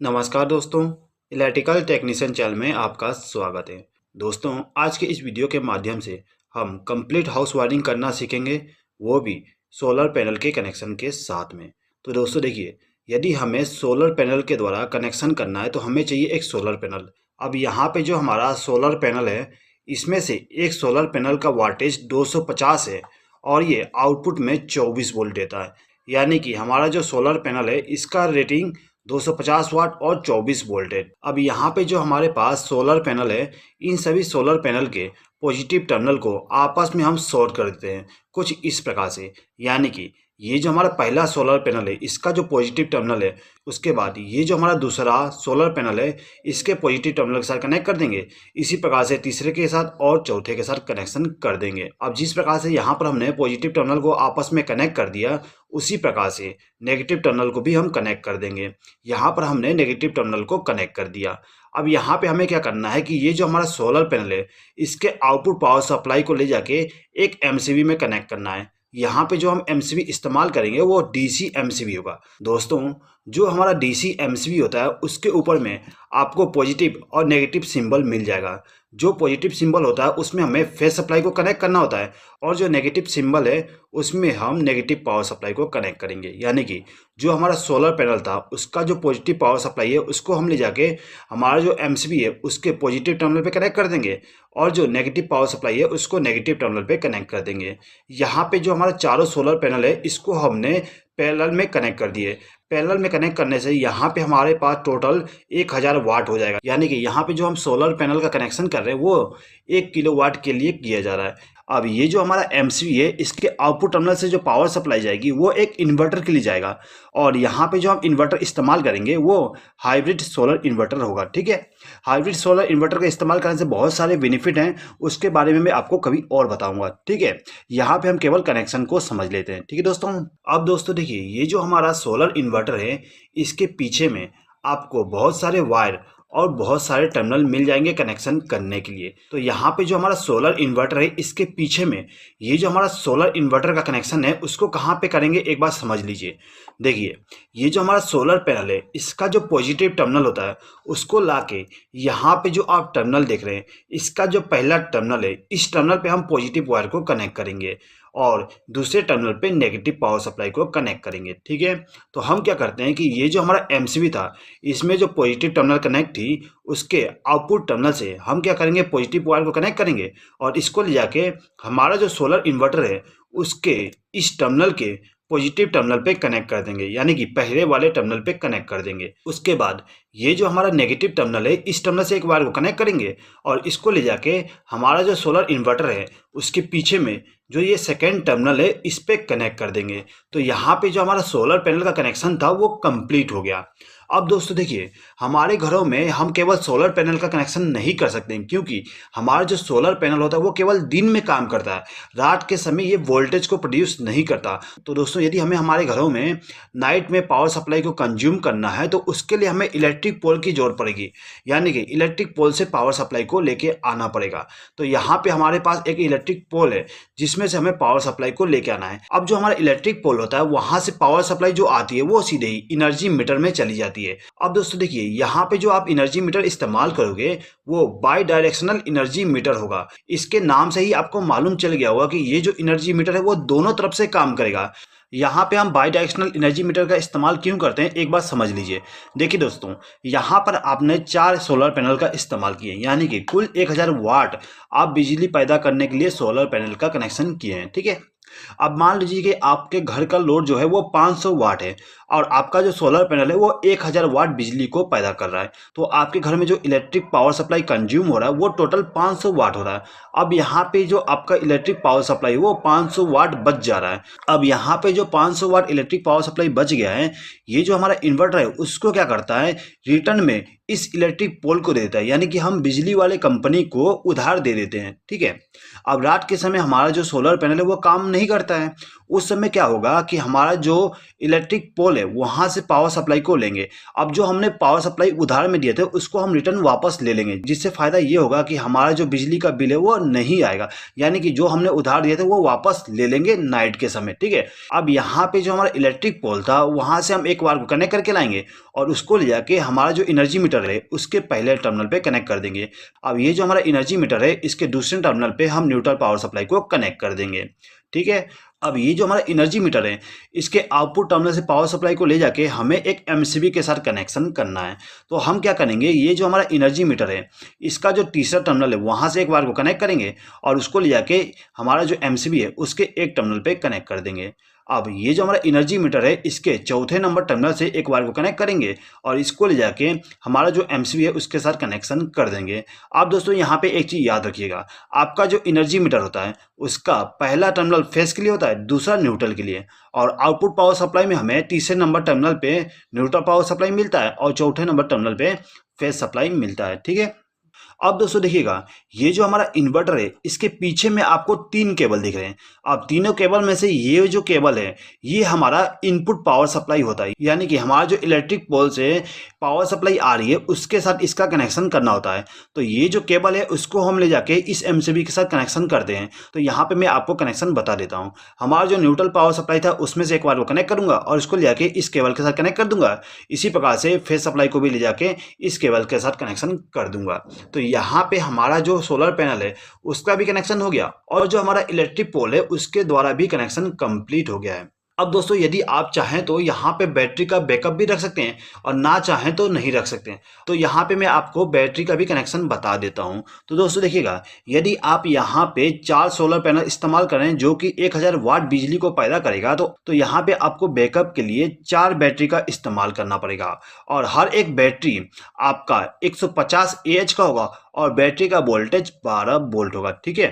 नमस्कार दोस्तों, electrical technician channel में आपका स्वागत है। दोस्तों, आज के इस वीडियो के माध्यम से हम कंप्लीट हाउस वायरिंग करना सीखेंगे, वो भी सोलर पैनल के कनेक्शन के साथ में। तो दोस्तों देखिए, यदि हमें सोलर पैनल के द्वारा कनेक्शन करना है तो हमें चाहिए एक सोलर पैनल। अब यहाँ पे जो हमारा सोलर पैनल है, इसमें से एक सोलर पैनल का वाटेज 250 है और ये आउटपुट में 24 वोल्ट देता है। यानी कि हमारा जो सोलर पैनल है इसका रेटिंग 250 वाट और 24 वोल्ट है। अब यहाँ पे जो हमारे पास सोलर पैनल है, इन सभी सोलर पैनल के पॉजिटिव टर्मिनल को आपस में हम शॉर्ट कर देते हैं कुछ इस प्रकार से। यानी कि ये जो हमारा पहला सोलर पैनल है इसका जो पॉजिटिव टर्मिनल है, उसके बाद ये जो हमारा दूसरा सोलर पैनल है इसके पॉजिटिव टर्मिनल के साथ कनेक्ट कर देंगे। इसी प्रकार से तीसरे के साथ और चौथे के साथ कनेक्शन कर देंगे। अब जिस प्रकार से यहाँ पर हमने पॉजिटिव टर्मिनल को आपस में कनेक्ट कर दिया, उसी प्रकार से नेगेटिव टर्मिनल को भी हम कनेक्ट कर देंगे। यहाँ पर हमने नेगेटिव टर्मिनल को कनेक्ट कर दिया। अब यहाँ पे हमें क्या करना है कि ये जो हमारा सोलर पैनल है इसके आउटपुट पावर सप्लाई को ले जाके एक एमसीबी में कनेक्ट करना है। यहाँ पे जो हम एमसीबी इस्तेमाल करेंगे वो डीसी एमसीबी होगा। दोस्तों, जो हमारा डीसी एमसीबी होता है उसके ऊपर में आपको पॉजिटिव और नेगेटिव सिंबल मिल जाएगा। जो पॉजिटिव सिंबल होता है उसमें हमें फेस सप्लाई को कनेक्ट करना होता है और जो नेगेटिव सिंबल है उसमें हम नेगेटिव पावर सप्लाई को कनेक्ट करेंगे। यानी कि जो हमारा सोलर पैनल था उसका जो पॉजिटिव पावर सप्लाई है उसको हम ले जाके हमारा जो एमसीबी है उसके पॉजिटिव टर्मिनल पे कनेक्ट कर देंगे और जो नेगेटिव पावर सप्लाई है उसको नेगेटिव टर्मिनल पे कनेक्ट कर देंगे। यहाँ पे जो हमारा चारों सोलर पैनल है इसको हमने पैरेलल में कनेक्ट कर दिए। पैरेलल में कनेक्ट करने से यहाँ पे हमारे पास टोटल 1000 वाट हो जाएगा। यानी कि यहाँ पे जो हम सोलर पैनल का कनेक्शन कर रहे हैं वो 1 किलोवाट के लिए किया जा रहा है। अब ये जो हमारा एमसीबी है इसके आउटपुट टर्मिनल से जो पावर सप्लाई जाएगी वो एक इन्वर्टर के लिए जाएगा और यहाँ पे जो हम इन्वर्टर इस्तेमाल करेंगे वो हाइब्रिड सोलर इन्वर्टर होगा। ठीक है, हाइब्रिड सोलर इन्वर्टर का इस्तेमाल करने से बहुत सारे बेनिफिट हैं, उसके बारे में मैं आपको कभी और बताऊंगा। ठीक है, यहाँ पे हम केवल कनेक्शन को समझ लेते हैं। ठीक है दोस्तों, अब दोस्तों देखिए, ये जो हमारा सोलर इन्वर्टर है इसके पीछे में आपको बहुत सारे वायर और बहुत सारे टर्मिनल मिल जाएंगे कनेक्शन करने के लिए। तो यहाँ पे जो हमारा सोलर इन्वर्टर है इसके पीछे में ये जो हमारा सोलर इन्वर्टर का कनेक्शन है उसको कहाँ पे करेंगे एक बार समझ लीजिए। देखिए, ये जो हमारा सोलर पैनल है इसका जो पॉजिटिव टर्मिनल होता है उसको लाके यहाँ पे जो आप टर्मिनल देख रहे हैं इसका जो पहला टर्मिनल है इस टर्मिनल पे हम पॉजिटिव वायर को कनेक्ट करेंगे और दूसरे टर्मिनल पे नेगेटिव पावर सप्लाई को कनेक्ट करेंगे। ठीक है, तो हम क्या करते हैं कि ये जो हमारा एमसीबी था इसमें जो पॉजिटिव टर्मिनल कनेक्ट थी उसके आउटपुट टर्मिनल से हम क्या करेंगे, पॉजिटिव वायर को कनेक्ट करेंगे और इसको ले जाके हमारा जो सोलर इन्वर्टर है उसके इस टर्मिनल के पॉजिटिव टर्मिनल पे कनेक्ट कर देंगे। यानी कि पहले वाले टर्मिनल पे कनेक्ट कर देंगे। उसके बाद ये जो हमारा नेगेटिव टर्मिनल है इस टर्मिनल से एक वायर को कनेक्ट करेंगे और इसको ले जाके हमारा जो सोलर इन्वर्टर है उसके पीछे में जो ये सेकेंड टर्मिनल है इस पे कनेक्ट कर देंगे। तो यहाँ पे जो हमारा सोलर पैनल का कनेक्शन था वो कंप्लीट हो गया। अब दोस्तों देखिए, हमारे घरों में हम केवल सोलर पैनल का कनेक्शन नहीं कर सकते हैं क्योंकि हमारा जो सोलर पैनल होता है वो केवल दिन में काम करता है, रात के समय ये वोल्टेज को प्रोड्यूस नहीं करता। तो दोस्तों, यदि हमें हमारे घरों में नाइट में पावर सप्लाई को कंज्यूम करना है तो उसके लिए हमें इलेक्ट्रिक पोल की जरूरत पड़ेगी। यानी कि इलेक्ट्रिक पोल से पावर सप्लाई को लेके आना पड़ेगा। तो यहाँ पे हमारे पास एक इलेक्ट्रिक पोल है जिसमें से हमें पावर सप्लाई को लेके आना है। अब जो हमारा इलेक्ट्रिक पोल होता है वहां से पावर सप्लाई जो आती है वो सीधे ही एनर्जी मीटर में चली जाती है। अब दोस्तों देखिए, यहाँ पे जो आप एनर्जी मीटर इस्तेमाल करोगे वो बाई डायरेक्शनल एनर्जी मीटर होगा। इसके नाम से ही आपको मालूम चल गया होगा कि ये जो एनर्जी मीटर है वो दोनों तरफ से काम करेगा। यहाँ पे हम बाई डायरेक्शनल एनर्जी मीटर का इस्तेमाल क्यों करते हैं एक बात समझ लीजिए। देखिए दोस्तों, यहाँ पर आपने 4 सोलर पैनल का इस्तेमाल किए, यानी कि कुल 1000 वाट आप बिजली पैदा करने के लिए सोलर पैनल का कनेक्शन किए हैं। ठीक है, अब मान लीजिए कि आपके घर का लोड जो है वो 500 वाट है और आपका जो सोलर पैनल है वो 1000 वाट बिजली को पैदा कर रहा है। तो आपके घर में जो इलेक्ट्रिक पावर सप्लाई कंज्यूम हो रहा है वो टोटल 500 वाट हो रहा है। अब यहाँ पे जो आपका इलेक्ट्रिक पावर सप्लाई है वो 500 वाट बच जा रहा है। अब यहाँ पे जो 500 वाट इलेक्ट्रिक पावर सप्लाई बच गया है, ये जो हमारा इन्वर्टर है उसको क्या करता है, रिटर्न में इस इलेक्ट्रिक पोल को दे देता है। यानी कि हम बिजली वाले कंपनी को उधार दे देते हैं। ठीक है, अब रात के समय हमारा जो सोलर पैनल है वो काम नहीं नहीं करता है। उस समय क्या होगा कि हमारा जो इलेक्ट्रिक पोल है वहां से पावर सप्लाई को लेंगे। अब जो हमने पावर सप्लाई उधार में दिए थे उसको हम रिटर्न वापस ले लेंगे, जिससे फायदा ये होगा कि हमारा जो बिजली का बिल है वो नहीं आएगा, यानी कि जो हमने उधार दिए थे वो वापस ले लेंगे नाइट के समय। ठीक है, अब यहाँ पे जो हमारा इलेक्ट्रिक पोल था वहां से हम एक वायर को कनेक्ट करके लाएंगे और उसको ले जाके हमारा जो एनर्जी मीटर है उसके पहले टर्मिनल पे कनेक्ट कर देंगे। अब ये जो हमारा एनर्जी मीटर है इसके दूसरे टर्मिनल पे हम न्यूट्रल पावर सप्लाई को कनेक्ट कर देंगे। ठीक है, अब ये जो हमारा एनर्जी मीटर है इसके आउटपुट टर्मिनल से पावर सप्लाई को ले जाके हमें एक एमसीबी के साथ कनेक्शन करना है। तो हम क्या करेंगे, ये जो हमारा एनर्जी मीटर है इसका जो तीसरा टर्मिनल है वहां से एक वायर को कनेक्ट करेंगे और उसको ले जाके हमारा जो एमसीबी है उसके एक टर्मिनल पे कनेक्ट कर देंगे। अब ये जो हमारा एनर्जी मीटर है इसके चौथे नंबर टर्मिनल से एक वायर को कनेक्ट करेंगे और इसको ले जाके हमारा जो एमसीबी है उसके साथ कनेक्शन कर देंगे। आप दोस्तों यहाँ पे एक चीज़ याद रखिएगा, आपका जो एनर्जी मीटर होता है उसका पहला टर्मिनल फेस के लिए होता है, दूसरा न्यूट्रल के लिए, और आउटपुट पावर सप्लाई में हमें तीसरे नंबर टर्मिनल पे न्यूट्रल पावर सप्लाई मिलता है और चौथे नंबर टर्मिनल पे फेस सप्लाई मिलता है। ठीक है, अब दोस्तों देखिएगा, ये जो हमारा इन्वर्टर है इसके पीछे में आपको 3 केबल दिख रहे हैं। अब तीनों केबल में से ये जो केबल है ये हमारा इनपुट पावर सप्लाई होता है, यानी कि हमारा जो इलेक्ट्रिक पोल से पावर सप्लाई आ रही है उसके साथ इसका कनेक्शन करना होता है। तो ये जो केबल है उसको हम ले जाके इस एमसीबी के साथ कनेक्शन करते हैं। तो यहाँ पे मैं आपको कनेक्शन बता देता हूँ। हमारा जो न्यूट्रल पावर सप्लाई था उसमें से एक बार वो कनेक्ट करूंगा और इसको ले जाके इस केबल के साथ कनेक्ट कर दूंगा। इसी प्रकार से फेस सप्लाई को भी ले जाके इस केबल के साथ कनेक्शन कर दूंगा। तो यहाँ पे हमारा जो सोलर पैनल है उसका भी कनेक्शन हो गया और जो हमारा इलेक्ट्रिक पोल है उसके द्वारा भी कनेक्शन कंप्लीट हो गया है। अब दोस्तों यदि आप चाहें तो यहाँ पे बैटरी का बैकअप भी रख सकते हैं और ना चाहें तो नहीं रख सकते हैं। तो यहाँ पे मैं आपको बैटरी का भी कनेक्शन बता देता हूँ। तो दोस्तों देखिएगा, यदि आप यहाँ पे 4 सोलर पैनल इस्तेमाल करें जो कि 1000 वाट बिजली को पैदा करेगा तो यहाँ पे आपको बैकअप के लिए 4 बैटरी का इस्तेमाल करना पड़ेगा और हर एक बैटरी आपका 150 AH का होगा और बैटरी का वोल्टेज 12 वोल्ट होगा। ठीक है,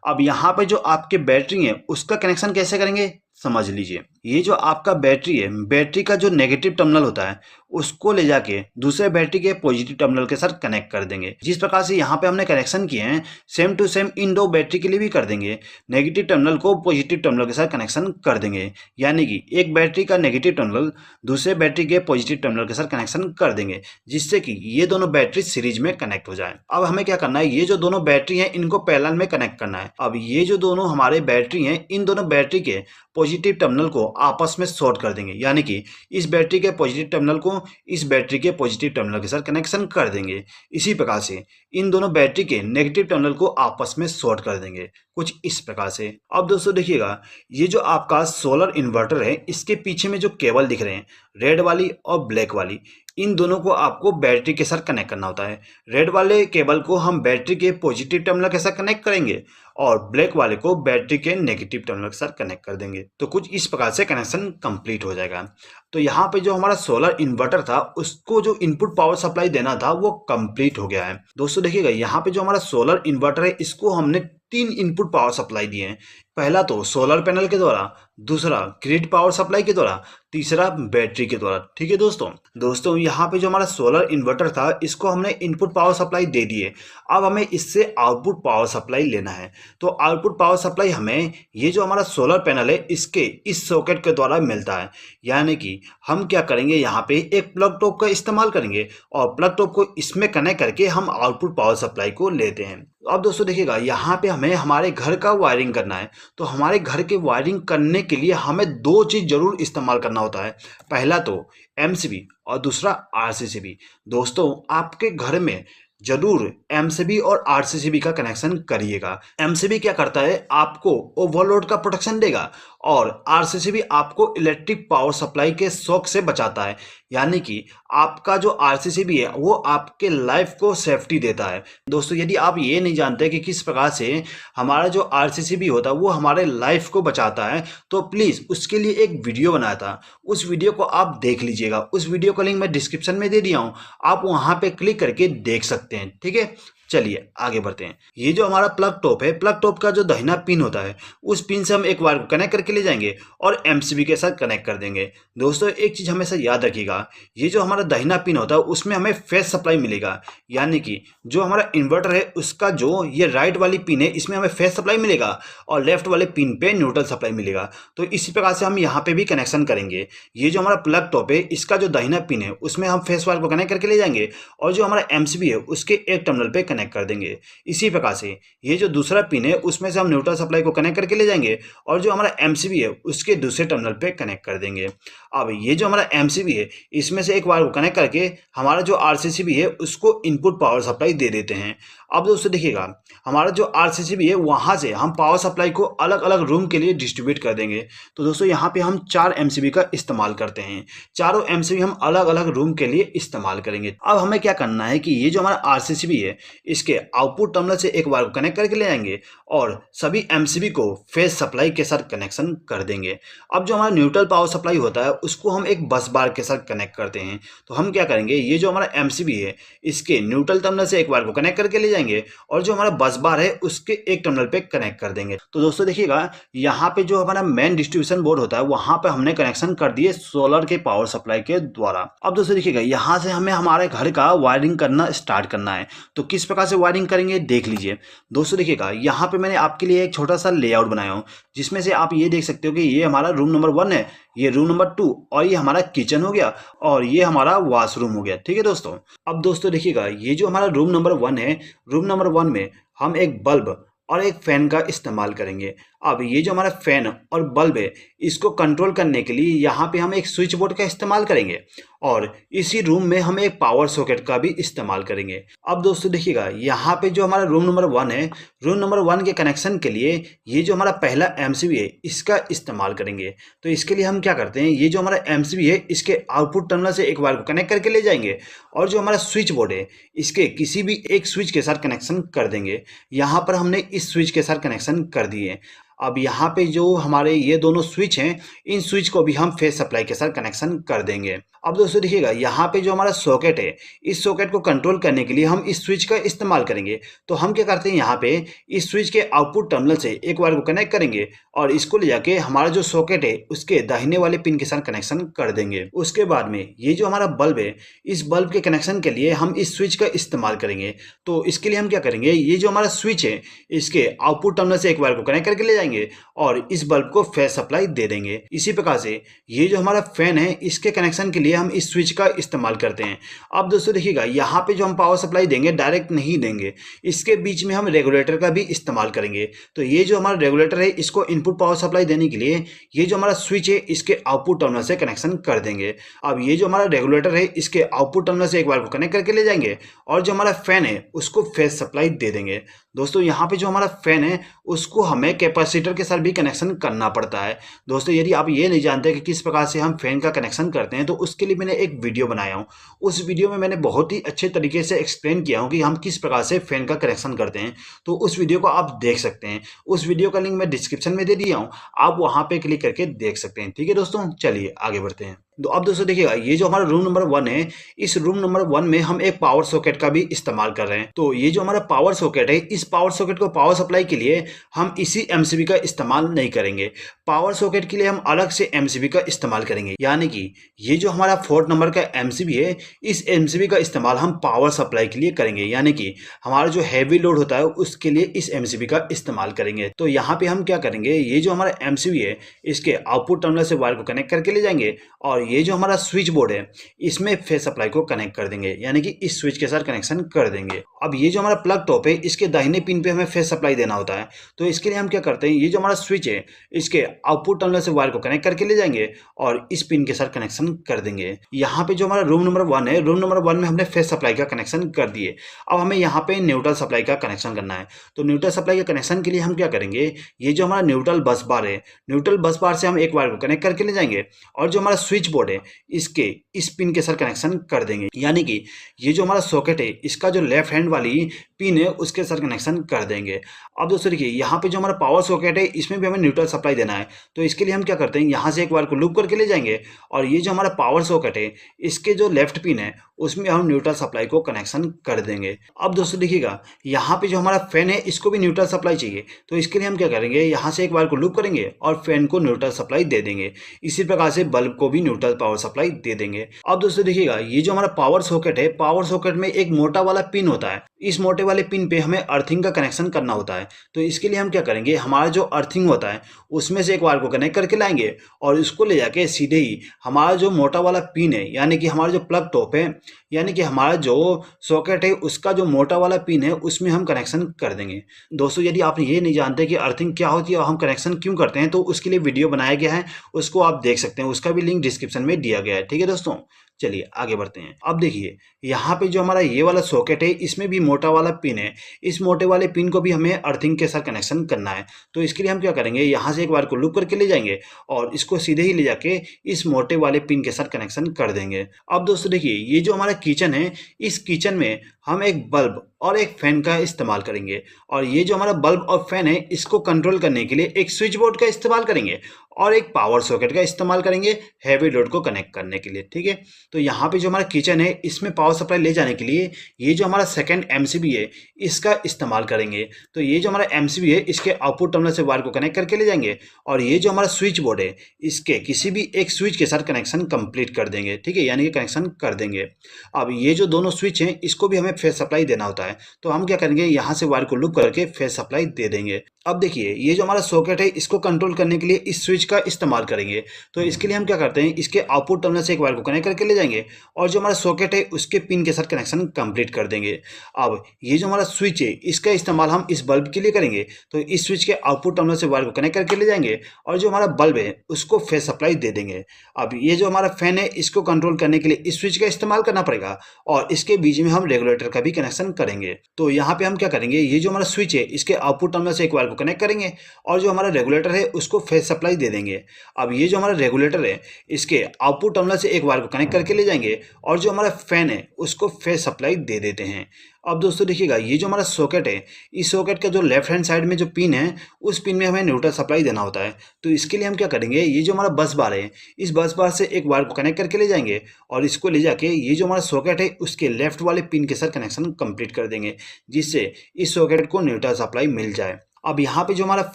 अब यहाँ पे जो आपके बैटरी है उसका कनेक्शन कैसे करेंगे समझ लीजिए। ये जो आपका बैटरी है, बैटरी का जो नेगेटिव टर्मिनल होता है उसको ले जाके दूसरे बैटरी के पॉजिटिव टर्मिनल के साथ कनेक्ट कर देंगे। जिस प्रकार से यहाँ पे हमने कनेक्शन किए हैं same to same in 2 battery के लिए भी कर देंगे। नेगेटिव टर्मिनल को पॉजिटिव टर्मिनल के साथ कनेक्शन कर देंगे, यानी कि एक बैटरी का नेगेटिव टर्मिनल दूसरे बैटरी के पॉजिटिव टर्मिनल के साथ कनेक्शन कर देंगे, जिससे कि ये दोनों बैटरी सीरीज में कनेक्ट हो जाए। अब हमें क्या करना है, ये जो दोनों बैटरी है इनको पैरेलल में कनेक्ट करना है। अब ये जो दोनों हमारे बैटरी हैं इन दोनों बैटरी के पॉजिटिव टर्मिनल को आपस में शॉर्ट कर देंगे, यानी कि इस बैटरी के पॉजिटिव टर्मिनल को इस बैटरी के पॉजिटिव टर्मिनल के साथ कनेक्शन कर देंगे। इसी प्रकार से इन दोनों बैटरी के नेगेटिव टर्मिनल को आपस में शॉर्ट कर देंगे, कुछ इस प्रकार से। अब दोस्तों देखिएगा, ये जो आपका सोलर इन्वर्टर है इसके पीछे में जो केबल दिख रहे हैं रेड वाली और ब्लैक वाली, इन दोनों को आपको बैटरी के साथ कनेक्ट करना होता है। रेड वाले केबल को हम बैटरी के पॉजिटिव टर्मिनल के साथ कनेक्ट करेंगे और ब्लैक वाले को बैटरी के नेगेटिव टर्मिनल के साथ कनेक्ट कर देंगे। तो कुछ इस प्रकार से कनेक्शन कंप्लीट हो जाएगा। तो यहाँ पे जो हमारा सोलर इन्वर्टर था उसको जो इनपुट पावर सप्लाई देना था वो कंप्लीट हो गया है। दोस्तों देखिएगा, यहाँ पे जो हमारा सोलर इन्वर्टर है इसको हमने 3 इनपुट पावर सप्लाई दिए हैं। पहला तो सोलर पैनल के द्वारा, दूसरा ग्रिड पावर सप्लाई के द्वारा, तीसरा बैटरी के द्वारा। ठीक है दोस्तों यहाँ पे जो हमारा सोलर इन्वर्टर था इसको हमने इनपुट पावर सप्लाई दे दिए। अब हमें इससे आउटपुट पावर सप्लाई लेना है। तो आउटपुट पावर सप्लाई हमें ये जो हमारा सोलर पैनल है इसके इस सॉकेट के द्वारा मिलता है, यानी कि हम क्या करेंगे, यहाँ पे एक प्लग टॉप का इस्तेमाल करेंगे और प्लग टॉप को इसमें कनेक्ट करके हम आउटपुट पावर सप्लाई को लेते हैं। अब दोस्तों देखिएगा, यहाँ पे हमें हमारे घर का वायरिंग करना है। तो हमारे घर के वायरिंग करने के लिए हमें 2 चीज जरूर इस्तेमाल करना होता है। पहला तो एमसीबी और दूसरा आरसीसीबी। दोस्तों आपके घर में जरूर एमसीबी और आरसीसीबी का कनेक्शन करिएगा। एमसीबी क्या करता है, आपको ओवरलोड का प्रोटेक्शन देगा और आरसीसीबी आपको इलेक्ट्रिक पावर सप्लाई के शॉक से बचाता है, यानी कि आपका जो आरसीसीबी है वो आपके लाइफ को सेफ्टी देता है। दोस्तों यदि आप ये नहीं जानते कि किस प्रकार से हमारा जो आरसीसीबी होता है वो हमारे लाइफ को बचाता है, तो प्लीज उसके लिए एक वीडियो बनाया था, उस वीडियो को आप देख लीजिएगा। उस वीडियो का लिंक मैं डिस्क्रिप्शन में दे दिया हूँ, आप वहां पे क्लिक करके देख सकते हैं। ठीक है, चलिए आगे बढ़ते हैं। ये जो हमारा प्लग टॉप है, प्लग टॉप का जो दाहिना पिन होता है उस पिन से हम एक वायर को कनेक्ट करके ले जाएंगे और एमसीबी के साथ कनेक्ट कर देंगे। दोस्तों एक चीज़ हमेशा याद रखिएगा, ये जो हमारा दाहिना पिन होता है उसमें हमें फेज सप्लाई मिलेगा, यानी कि जो हमारा इन्वर्टर है उसका जो ये राइट वाली पिन है इसमें हमें फेज सप्लाई मिलेगा और लेफ्ट वाले पिन पे न्यूट्रल सप्लाई मिलेगा। तो इसी प्रकार से हम यहाँ पे भी कनेक्शन करेंगे। ये जो हमारा प्लग टॉप है इसका जो दाहिना पिन है उसमें हम फेस वायर को कनेक्ट करके ले जाएंगे और जो हमारा एमसीबी है उसके एक टर्मिनल पे कनेक्ट कर देंगे। इसी प्रकार से ये जो दूसरा पिन है उसमें से हम न्यूट्रल सप्लाई को कनेक्ट करके ले जाएंगे और जो हमारा एमसीबी है उसके दूसरे टर्मिनल पे कनेक्ट कर देंगे। अब ये जो हमारा एमसीबी है इसमें से एक वायर को कनेक्ट करके हमारा जो आरसीसीबी है उसको इनपुट पावर सप्लाई दे देते हैं। अब दोस्तों देखिएगा, हमारा जो आरसीसीबी है वहाँ से हम पावर सप्लाई को अलग अलग रूम के लिए डिस्ट्रीब्यूट कर देंगे। तो दोस्तों यहाँ पे हम 4 एमसीबी का इस्तेमाल करते हैं, चारों एमसीबी हम अलग अलग रूम के लिए इस्तेमाल करेंगे। अब हमें क्या करना है कि ये जो हमारा आरसीसीबी है इसके आउटपुट टर्मिनल से एक वायर को कनेक्ट करके ले आएंगे और सभी एमसीबी को फेज सप्लाई के साथ कनेक्शन कर देंगे। अब जो हमारा न्यूट्रल पावर सप्लाई होता है उसको हम एक बस बार के साथ कनेक्ट करते हैं। तो हम क्या करेंगे, ये जो हमारा एमसीबी है इसके न्यूट्रल टर्मिनल से एक वायर को कनेक्ट करके ले जाएंगे और जो हमारा बस बार है उसके एक टर्मिनल पे कनेक्ट कर देंगे। तो दोस्तों देखिएगा, यहाँ पे जो हमारा मेन डिस्ट्रीब्यूशन बोर्ड होता है वहां पे हमने कनेक्शन कर दिए सोलर के पावर सप्लाई के द्वारा। अब दोस्तों देखिएगा, यहाँ से हमें हमारे घर का वायरिंग करना स्टार्ट करना है। तो किस प्रकार से वायरिंग करेंगे देख लीजिए। दोस्तों देखिएगा, यहाँ पे मैंने आपके लिए एक छोटा सा लेआउट बनाया हूँ जिसमें से आप ये देख सकते हो कि ये हमारा रूम नंबर 1 है, ये रूम नंबर 2 और ये हमारा किचन हो गया और ये हमारा वॉशरूम हो गया। ठीक है दोस्तों। अब दोस्तों देखिएगा, ये जो हमारा रूम नंबर 1 है, रूम नंबर 1 में हम एक बल्ब और एक फैन का इस्तेमाल करेंगे। अब ये जो हमारा फैन और बल्ब है इसको कंट्रोल करने के लिए यहाँ पे हम एक स्विच बोर्ड का इस्तेमाल करेंगे और इसी रूम में हम एक पावर सॉकेट का भी इस्तेमाल करेंगे। अब दोस्तों देखिएगा, यहाँ पे जो हमारा रूम नंबर 1 है, रूम नंबर 1 के कनेक्शन के लिए ये जो हमारा पहला एमसीबी है इसका इस्तेमाल करेंगे। तो इसके लिए हम क्या करते हैं, ये जो हमारा एमसीबी है इसके आउटपुट टर्मिनल से एक वायर को कनेक्ट करके ले जाएंगे और जो हमारा स्विच बोर्ड है इसके किसी भी एक स्विच के साथ कनेक्शन कर देंगे। यहाँ पर हमने इस स्विच के साथ कनेक्शन कर दिए। अब यहाँ पे जो हमारे ये दोनों स्विच हैं इन स्विच को भी हम फेज सप्लाई के साथ कनेक्शन कर देंगे। अब दोस्तों देखिएगा, यहाँ पे जो हमारा सॉकेट है इस सॉकेट को कंट्रोल करने के लिए हम इस स्विच का इस्तेमाल करेंगे। तो हम क्या करते हैं, यहाँ पे इस स्विच के आउटपुट टर्मिनल से एक वायर को कनेक्ट करेंगे और इसको ले जाके हमारा जो सॉकेट है उसके दाहिने वाले पिन के साथ कनेक्शन कर देंगे। उसके बाद में ये जो हमारा बल्ब है इस बल्ब के कनेक्शन के लिए हम इस स्विच का इस्तेमाल करेंगे। तो इसके लिए हम क्या करेंगे, ये जो हमारा स्विच है इसके आउटपुट टर्मिनल से एक वायर को कनेक्ट करके ले जाएंगे और इस बल्ब को फेज सप्लाई दे देंगे। इसी प्रकार से ये जो हमारा फैन है इसके कनेक्शन के लिए हम इस स्विच का इस्तेमाल करते हैं। अब दोस्तों देखिएगा, यहाँ पे जो हम पावर सप्लाई देंगे डायरेक्ट नहीं देंगे, इसके बीच में हम रेगुलेटर का भी इस्तेमाल करेंगे। तो ये जो हमारा रेगुलेटर है इसको इनपुट पावर सप्लाई देने के लिए ये जो हमारा स्विच है इसके आउटपुट टर्मिनल से कनेक्शन कर देंगे। अब ये जो हमारा रेगुलेटर है इसके आउटपुट टर्मिनल से एक वायर को कनेक्ट करके ले जाएंगे और जो हमारा फैन है उसको फेज सप्लाई दे देंगे। दोस्तों यहाँ पे जो हमारा फैन है उसको हमें कैपेसिटर के साथ भी कनेक्शन करना पड़ता है। दोस्तों यदि आप ये नहीं जानते कि किस प्रकार से हम फैन का कनेक्शन करते हैं तो उसके लिए मैंने एक वीडियो बनाया हूँ। उस वीडियो में मैंने बहुत ही अच्छे तरीके से एक्सप्लेन किया हूँ कि हम किस प्रकार से फैन का कनेक्शन करते हैं। तो उस वीडियो को आप देख सकते हैं, उस वीडियो का लिंक मैं डिस्क्रिप्शन में दे दिया हूँ, आप वहाँ पे क्लिक करके देख सकते हैं। ठीक है दोस्तों, चलिए आगे बढ़ते हैं। तो अब दोस्तों देखिएगा, ये जो हमारा रूम नंबर 1 है इस रूम नंबर 1 में हम एक पावर सॉकेट का भी इस्तेमाल कर रहे हैं। तो ये जो हमारा पावर सॉकेट है इस पावर सॉकेट को पावर सप्लाई के लिए हम इसी एमसीबी का इस्तेमाल नहीं करेंगे। पावर सॉकेट के लिए हम अलग से एमसीबी का इस्तेमाल करेंगे, यानी कि ये जो हमारा 4 नंबर का एमसीबी है इस एमसीबी का इस्तेमाल हम पावर सप्लाई के लिए करेंगे, यानी कि हमारा जो हैवी लोड होता है उसके लिए इस एमसीबी का इस्तेमाल करेंगे। तो यहाँ पे हम क्या करेंगे, ये जो हमारा एमसीबी है इसके आउटपुट टर्मिनल से वायर को कनेक्ट करके ले जाएंगे और ये जो हमारा स्विच बोर्ड है इसमें फेज सप्लाई को कनेक्ट कर देंगे, यानी कि इस स्विच के साथ कनेक्शन कर देंगे। अब ये जो हमारा प्लग टॉप है इसके दाहिने पिन पे हमें फेज सप्लाई देना होता है। तो इसके लिए हम क्या करते हैं, ये जो हमारा स्विच है इसके आउटपुट टर्मिनल से वायर को कनेक्ट करके ले जाएंगे और इस पिन के साथ कनेक्शन कर देंगे। यहाँ पे जो हमारा रूम नंबर 1 है, रूम नंबर 1 में हमने फेज सप्लाई का कनेक्शन कर दिए। अब हमें यहाँ पे न्यूट्रल सप्लाई का कनेक्शन करना है। तो न्यूट्रल सप्लाई के कनेक्शन के लिए हम क्या करेंगे, ये जो हमारा न्यूट्रल बस बार है, न्यूट्रल बस बार से हम एक वायर को कनेक्ट करके ले जाएंगे और जो हमारा स्विच बोर्ड है इसके इस पिन के साथ कनेक्शन कर देंगे, यानी कि ये जो हमारा सॉकेट है इसका जो लेफ्ट हैंड वाली पिन है उसके साथ कनेक्शन कर देंगे। अब दोस्तों देखिए यहाँ पे जो हमारा पावर सॉकेट है इसमें भी हमें न्यूट्रल सप्लाई देना है, तो इसके लिए हम क्या करते हैं यहाँ से एक वायर को लूप करके ले जाएंगे और ये जो हमारा पावर सॉकेट है इसके जो लेफ्ट पिन है उसमें हम न्यूट्रल सप्लाई को कनेक्शन कर देंगे। अब दोस्तों देखिएगा यहाँ पे जो हमारा फैन है इसको भी न्यूट्रल सप्लाई चाहिए, तो इसके लिए हम क्या करेंगे यहाँ से एक वायर को लूप करेंगे और फैन को न्यूट्रल सप्लाई दे देंगे। इसी प्रकार से बल्ब को भी न्यूट्रल पावर सप्लाई दे देंगे। अब दोस्तों देखिएगा ये जो हमारा पावर सॉकेट है, पावर सॉकेट में एक मोटा वाला पिन होता है, इस मोटे वाले पिन पे हमें अर्थिंग का कनेक्शन करना होता है। तो इसके लिए हम क्या करेंगे हमारा जो अर्थिंग होता है उसमें से एक वायर को कनेक्ट करके लाएंगे और इसको ले जाके सीधे ही हमारा जो मोटा वाला पिन है यानी कि हमारा जो प्लग टॉप है यानी कि हमारा जो सॉकेट है उसका जो मोटा वाला पिन है उसमें हम कनेक्शन कर देंगे। दोस्तों यदि आप ये नहीं जानते कि अर्थिंग क्या होती है और हम कनेक्शन क्यों करते हैं तो उसके लिए वीडियो बनाया गया है, उसको आप देख सकते हैं, उसका भी लिंक डिस्क्रिप्शन में दिया गया है। ठीक है दोस्तों, चलिए आगे बढ़ते हैं। अब देखिए यहाँ पे जो हमारा ये वाला सॉकेट है इसमें भी मोटा वाला पिन है, इस मोटे वाले पिन को भी हमें अर्थिंग के साथ कनेक्शन करना है। तो इसके लिए हम क्या करेंगे यहाँ से एक वायर को लूप करके ले जाएंगे और इसको सीधे ही ले जाके इस मोटे वाले पिन के साथ कनेक्शन कर देंगे। अब दोस्तों देखिए ये जो हमारा किचन है इस किचन में हम एक बल्ब और एक फैन का इस्तेमाल करेंगे और ये जो हमारा बल्ब और फैन है इसको कंट्रोल करने के लिए एक स्विच बोर्ड का इस्तेमाल करेंगे और एक पावर सॉकेट का इस्तेमाल करेंगे हैवी लोड को कनेक्ट करने के लिए। ठीक है, तो यहाँ पे जो हमारा किचन है इसमें पावर सप्लाई ले जाने के लिए ये जो हमारा सेकंड एमसीबी है इसका इस्तेमाल करेंगे। तो ये जो हमारा एमसीबी है इसके आउटपुट टर्मिनल से वायर को कनेक्ट करके ले जाएंगे और ये जो हमारा स्विच बोर्ड है इसके किसी भी एक स्विच के साथ कनेक्शन कंप्लीट कर देंगे। ठीक है, यानी कि कनेक्शन कर देंगे। अब ये जो दोनों स्विच हैं इसको भी हमें फेस सप्लाई देना होता है, तो हम क्या करेंगे यहाँ से वायर को लूप करके फेस सप्लाई दे देंगे। अब देखिए ये जो हमारा सॉकेट है इसको कंट्रोल करने के लिए इस स्विच का इस्तेमाल करेंगे। तो इसके लिए हम क्या करते हैं इसके आउटपुट टर्मिनल से एक वायर को कनेक्ट करके ले जाएंगे और जो हमारा सॉकेट है उसके पिन के साथ कनेक्शन कंप्लीट कर देंगे। अब ये जो हमारा स्विच है इसका इस्तेमाल हम इस बल्ब के लिए करेंगे, तो इस स्विच के आउटपुट टर्मिनल से वायर को कनेक्ट करके ले जाएंगे और जो हमारा बल्ब है उसको फेस सप्लाई दे देंगे। अब ये जो हमारा फैन है इसको कंट्रोल करने के लिए इस स्विच का इस्तेमाल करना पड़ेगा और इसके बीच में हम रेगुलेटर का भी कनेक्शन करेंगे। तो यहाँ पे हम क्या करेंगे ये जो हमारा स्विच है इसके आउटपुट टर्मिनल से एक वायर को कनेक्ट करेंगे और जो हमारा रेगुलेटर है उसको फेस सप्लाई दे देंगे। अब ये जो हमारा रेगुलेटर है इसके आउटपुट टर्मिनल से एक वायर को कनेक्ट करके ले जाएंगे और जो हमारा फैन है उसको फेस सप्लाई दे देते हैं। अब दोस्तों देखिएगा ये जो हमारा सॉकेट है इस सॉकेट का जो लेफ्ट हैंड साइड में जो पिन है उस पिन में हमें न्यूट्रल सप्लाई देना होता है। तो इसके लिए हम क्या करेंगे ये जो हमारा बस बार है इस बस बार से एक वायर को कनेक्ट करके ले जाएंगे और इसको ले जाके ये जो हमारा सॉकेट है उसके लेफ्ट वाले पिन के साथ कनेक्शन कंप्लीट कर देंगे, जिससे इस सॉकेट को न्यूट्रल सप्लाई मिल जाए। अब यहाँ पे जो हमारा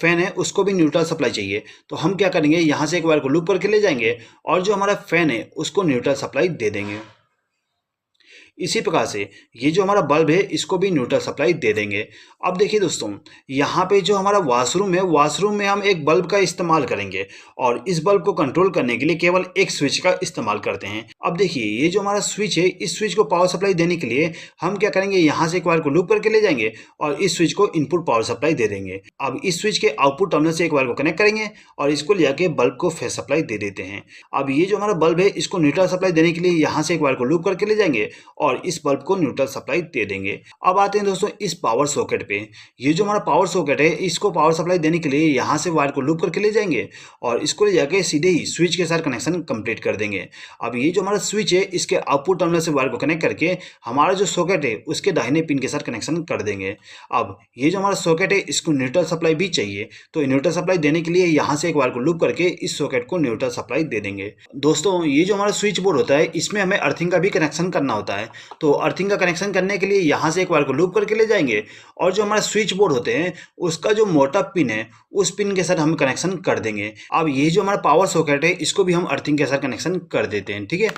फैन है उसको भी न्यूट्रल सप्लाई चाहिए, तो हम क्या करेंगे यहाँ से एक वायर को लूप करके ले जाएंगे और जो हमारा फैन है उसको न्यूट्रल सप्लाई दे देंगे। इसी प्रकार से ये जो हमारा बल्ब है इसको भी न्यूट्रल सप्लाई दे देंगे। अब देखिए दोस्तों यहाँ पे जो हमारा वॉशरूम है वॉशरूम में हम एक बल्ब का इस्तेमाल करेंगे और इस बल्ब को कंट्रोल करने के लिए केवल एक स्विच का इस्तेमाल करते हैं। अब देखिए ये जो हमारा स्विच है इस स्विच को पावर सप्लाई देने के लिए हम क्या करेंगे यहाँ से एक वायर को लूप करके ले जाएंगे और इस स्विच को इनपुट पावर सप्लाई दे देंगे। अब इस स्विच के आउटपुट टर्मिनल से एक वायर को कनेक्ट करेंगे और इसको ले जाके बल्ब को फेस सप्लाई दे देते हैं। अब ये जो हमारा बल्ब है इसको न्यूट्रल सप्लाई देने के लिए यहाँ से एक वायर को लूप करके ले जाएंगे और इस बल्ब को न्यूट्रल सप्लाई दे देंगे। अब आते हैं दोस्तों इस पावर सॉकेट पे। ये जो हमारा पावर सॉकेट है इसको पावर सप्लाई देने के लिए यहाँ से वायर को लूप करके ले जाएंगे और इसको ले जाके सीधे ही स्विच के साथ कनेक्शन कंप्लीट कर देंगे। अब ये जो हमारा स्विच है इसके आउटपुट टर्मिनल से वायर को कनेक्ट करके हमारा जो सॉकेट है उसके दाहिने पिन के साथ कनेक्शन कर देंगे। अब ये जो हमारा सॉकेट है इसको न्यूट्रल सप्लाई भी चाहिए, तो न्यूट्रल सप्लाई देने के लिए यहाँ से एक वायर को लूप करके इस सॉकेट को न्यूट्रल सप्लाई दे देंगे। दोस्तों ये जो हमारा स्विच बोर्ड होता है इसमें हमें अर्थिंग का भी कनेक्शन करना होता है, तो अर्थिंग का कनेक्शन करने के लिए यहाँ से एक वायर को लूप करके ले जाएंगे और जो हमारा स्विच बोर्ड होते हैं उसका जो मोटा पिन है उस पिन के साथ हम कनेक्शन कर देंगे। अब ये जो हमारा पावर सॉकेट है इसको भी हम अर्थिंग के साथ कनेक्शन कर देते हैं। ठीक है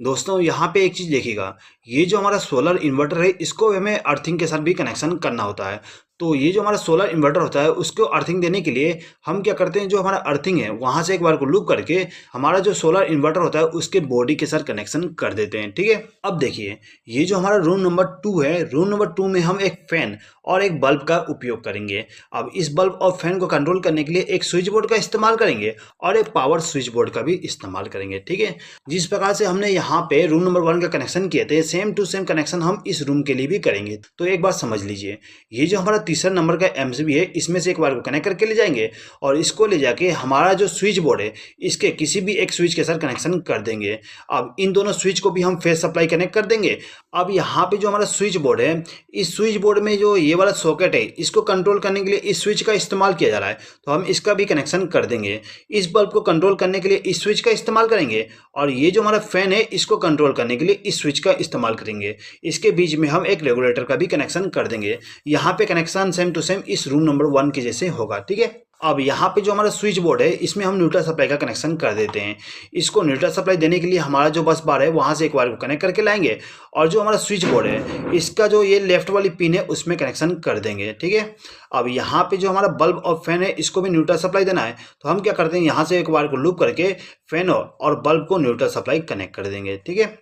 दोस्तों, यहाँ पे एक चीज देखिएगा ये जो हमारा सोलर इन्वर्टर है इसको हमें अर्थिंग के साथ भी कनेक्शन करना होता है। तो ये जो हमारा सोलर इन्वर्टर होता है उसको अर्थिंग देने के लिए हम क्या करते हैं जो हमारा अर्थिंग है वहां से एक बार को लूप करके हमारा जो सोलर इन्वर्टर होता है उसके बॉडी के साथ कनेक्शन कर देते हैं। ठीक है, अब देखिए ये जो हमारा रूम नंबर 2 है, रूम नंबर 2 में हम एक फैन और एक बल्ब का उपयोग करेंगे। अब इस बल्ब और फैन को कंट्रोल करने के लिए एक स्विच बोर्ड का इस्तेमाल करेंगे और एक पावर स्विच बोर्ड का भी इस्तेमाल करेंगे। ठीक है, जिस प्रकार से हमने यहाँ पे रूम नंबर 1 का कनेक्शन किए थे सेम टू सेम कनेक्शन हम इस रूम के लिए भी करेंगे। तो एक बात समझ लीजिए ये जो हमारा तीसरा नंबर का MCB है, इसमें से एक वायर को कनेक्ट करके ले जाएंगे और इसको ले जाके हमारा जो स्विच बोर्ड है इसके किसी भी एक स्विच के साथ कनेक्शन कर देंगे। अब इन दोनों स्विच को भी हम फेस सप्लाई कनेक्ट कर देंगे। अब यहाँ पे जो हमारा स्विच बोर्ड है, इस स्विच बोर्ड में जो ये वाला सॉकेट है इसको कंट्रोल करने के लिए इस स्विच का इस्तेमाल किया जा रहा है, तो हम इसका भी कनेक्शन कर देंगे। इस बल्ब को कंट्रोल करने के लिए इस स्विच का इस्तेमाल करेंगे और ये जो हमारा फैन है इसको कंट्रोल करने के लिए इस स्विच का इस्तेमाल करेंगे। इसके बीच में हम एक रेगुलेटर का भी कनेक्शन कर देंगे। यहाँ पे कनेक्शन सेम टू सेम इस रूम नंबर 1 के जैसे होगा, ठीक है। अब यहाँ पे जो हमारा स्विच बोर्ड है इसमें हम न्यूट्रल सप्लाई का कनेक्शन कर देते हैं। इसको न्यूट्रल सप्लाई देने के लिए हमारा जो बस बार है वहाँ से एक वायर को कनेक्ट करके लाएंगे और जो हमारा स्विच बोर्ड है इसका जो ये लेफ्ट वाली पिन है उसमें कनेक्शन कर देंगे, ठीक है। अब यहाँ पे जो हमारा बल्ब और फैन है इसको भी न्यूट्रल सप्लाई देना है, तो हम क्या करते हैं, यहाँ से एक वायर को लूप करके फैन और बल्ब को न्यूट्रल सप्लाई कनेक्ट कर देंगे, ठीक है।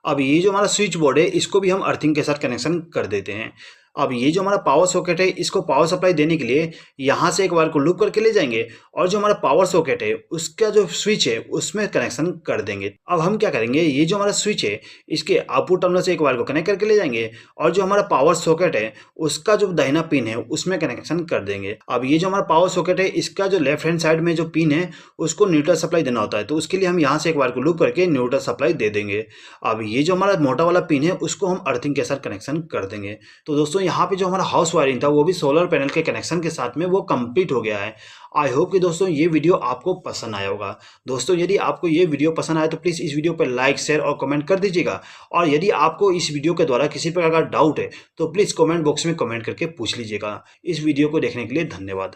अब ये जो हमारा स्विच बोर्ड है इसको भी हम अर्थिंग के साथ कनेक्शन कर देते हैं। अब ये जो हमारा पावर सॉकेट है इसको पावर सप्लाई देने के लिए यहाँ से एक वायर को लूप करके ले जाएंगे और जो हमारा पावर सॉकेट है उसका जो स्विच है उसमें कनेक्शन कर देंगे। अब हम क्या करेंगे, ये जो हमारा स्विच है इसके आउटपुट टर्मिनल से एक वायर को कनेक्ट करके ले जाएंगे और जो हमारा पावर सॉकेट है उसका जो दाहिना पिन है उसमें कनेक्शन कर देंगे। अब ये जो हमारा पावर सॉकेट है इसका जो लेफ्ट हैंड साइड में जो पिन है उसको न्यूट्रल सप्लाई देना होता है, तो उसके लिए हम यहाँ से एक वायर को लूप करके न्यूट्रल सप्लाई दे देंगे। अब ये जो हमारा मोटा वाला पिन है उसको हम अर्थिंग के साथ कनेक्शन कर देंगे। तो दोस्तों यहाँ पे जो हमारा हाउस वायरिंग था वो भी सोलर पैनल के कनेक्शन के साथ में वो कंप्लीट हो गया है। आई होप कि दोस्तों ये वीडियो आपको पसंद आया होगा। दोस्तों यदि आपको ये वीडियो पसंद आया तो प्लीज़ इस वीडियो पर लाइक, शेयर और कमेंट कर दीजिएगा। और यदि आपको इस वीडियो के द्वारा किसी प्रकार का डाउट है तो प्लीज़ कमेंट बॉक्स में कमेंट करके पूछ लीजिएगा। इस वीडियो को देखने के लिए धन्यवाद।